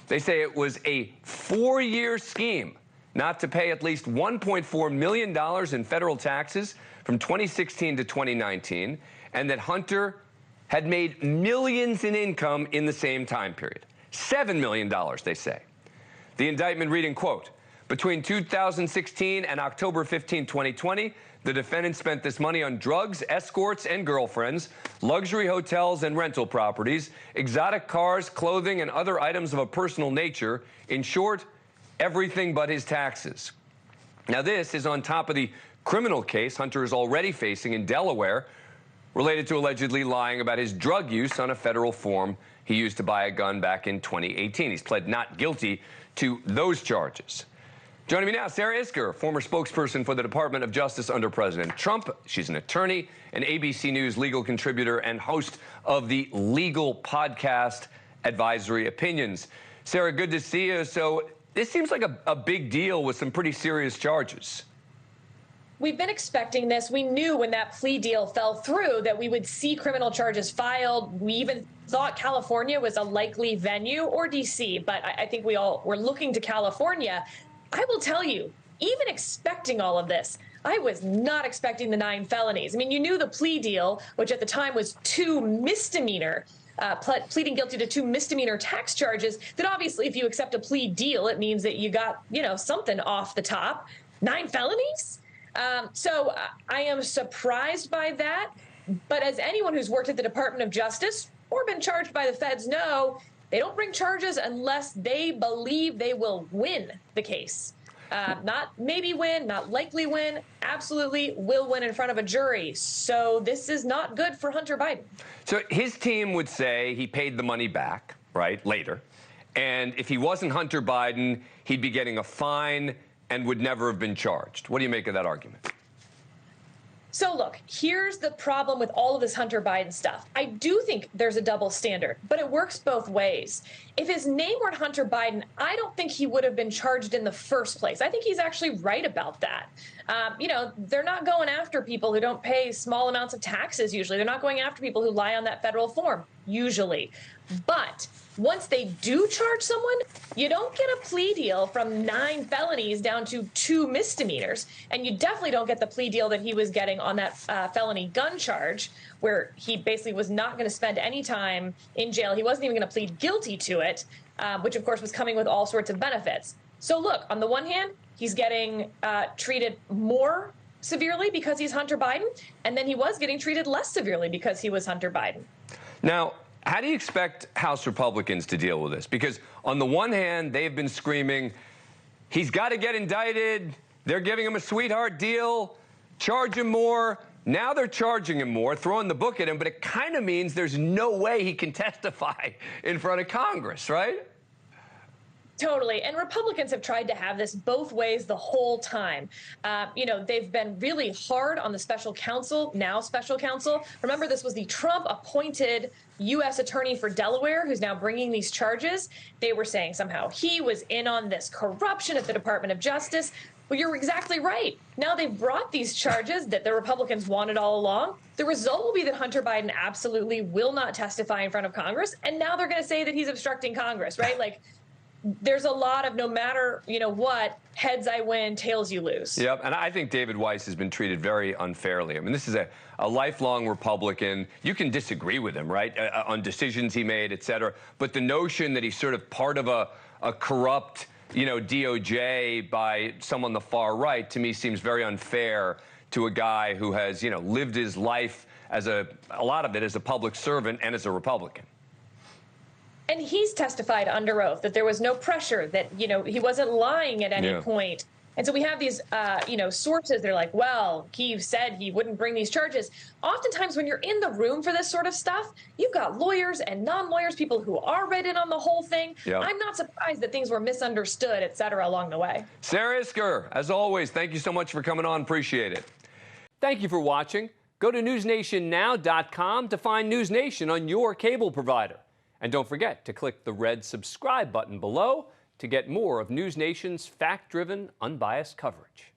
They say it was a 4-year scheme not to pay at least $1.4 million in federal taxes from 2016 to 2019, and that Hunter had made millions in income in the same time period. $7 million, they say. The indictment reading, quote, between 2016 and October 15, 2020, the defendant spent this money on drugs, escorts, and girlfriends, luxury hotels and rental properties, exotic cars, clothing, and other items of a personal nature. In short, everything but his taxes. Now, this is on top of the criminal case Hunter is already facing in Delaware related to allegedly lying about his drug use on a federal form he used to buy a gun back in 2018. He's pled not guilty to those charges. Joining me now, Sarah Isgur, former spokesperson for the Department of Justice under President Trump. She's an attorney, an ABC News legal contributor, and host of the legal podcast Advisory Opinions. Sarah, good to see you. So this seems like a big deal with some pretty serious charges. We've been expecting this. We knew when that plea deal fell through that we would see criminal charges filed. We even thought California was a likely venue, or D.C., but I think we all were looking to California. I will tell you, even expecting all of this, I was not expecting the 9 felonies. I mean, you knew the plea deal, which at the time was 2 misdemeanor, pleading guilty to 2 misdemeanor tax charges, that obviously if you accept a plea deal, it means that you got, something off the top. 9 felonies? So I am surprised by that. But as anyone who's worked at the Department of Justice or been charged by the feds know, they don't bring charges unless they believe they will win the case. Not maybe win, not likely win, absolutely will win in front of a jury. So this is not good for Hunter Biden. So his team would say he paid the money back, right, later. And if he wasn't Hunter Biden, he'd be getting a fine and would never have been charged. What do you make of that argument? So look, here's the problem with all of this Hunter Biden stuff. I do think there's a double standard, but it works both ways. If his name weren't Hunter Biden, I don't think he would have been charged in the first place. I think he's actually right about that. They're not going after people who don't pay small amounts of taxes usually. They're not going after people who lie on that federal form usually. But once they do charge someone, you don't get a plea deal from 9 felonies down to 2 misdemeanors. And you definitely don't get the plea deal that he was getting on that felony gun charge, where he basically was not going to spend any time in jail. He wasn't even going to plead guilty to it, which, of course, was coming with all sorts of benefits. So, look, on the one hand, he's getting treated more severely because he's Hunter Biden, and then he was getting treated less severely because he was Hunter Biden. Now, how do you expect House Republicans to deal with this? Because on the one hand, they've been screaming, he's got to get indicted. They're giving him a sweetheart deal. Charge him more. Now they're charging him more, throwing the book at him. But it kind of means there's no way he can testify in front of Congress, right? Totally. And Republicans have tried to have this both ways the whole time. They've been really hard on the special counsel, now special counsel. Remember, this was the Trump-appointed U.S. attorney for Delaware who's now bringing these charges. They were saying somehow he was in on this corruption at the Department of Justice. Well, you're exactly right. Now they've brought these charges that the Republicans wanted all along. The result will be that Hunter Biden absolutely will not testify in front of Congress. And now they're going to say that he's obstructing Congress, right? There's a lot of no matter, what, heads I win, tails you lose. Yep, and I think David Weiss has been treated very unfairly. I mean, this is a lifelong Republican. You can disagree with him, right, on decisions he made, et cetera. But the notion that he's sort of part of a corrupt, DOJ by someone on the far right, to me, seems very unfair to a guy who has, lived his life as a lot of it as a public servant and as a Republican. And he's testified under oath that there was no pressure, that, he wasn't lying at any point. And so we have these, sources that are like, well, he said he wouldn't bring these charges. Oftentimes when you're in the room for this sort of stuff, you've got lawyers and non-lawyers, people who are read in on the whole thing. Yep. I'm not surprised that things were misunderstood, et cetera, along the way. Sarah Isgur, as always, thank you so much for coming on. Appreciate it. Thank you for watching. Go to newsnationnow.com to find NewsNation on your cable provider. And don't forget to click the red subscribe button below to get more of NewsNation's fact-driven, unbiased coverage.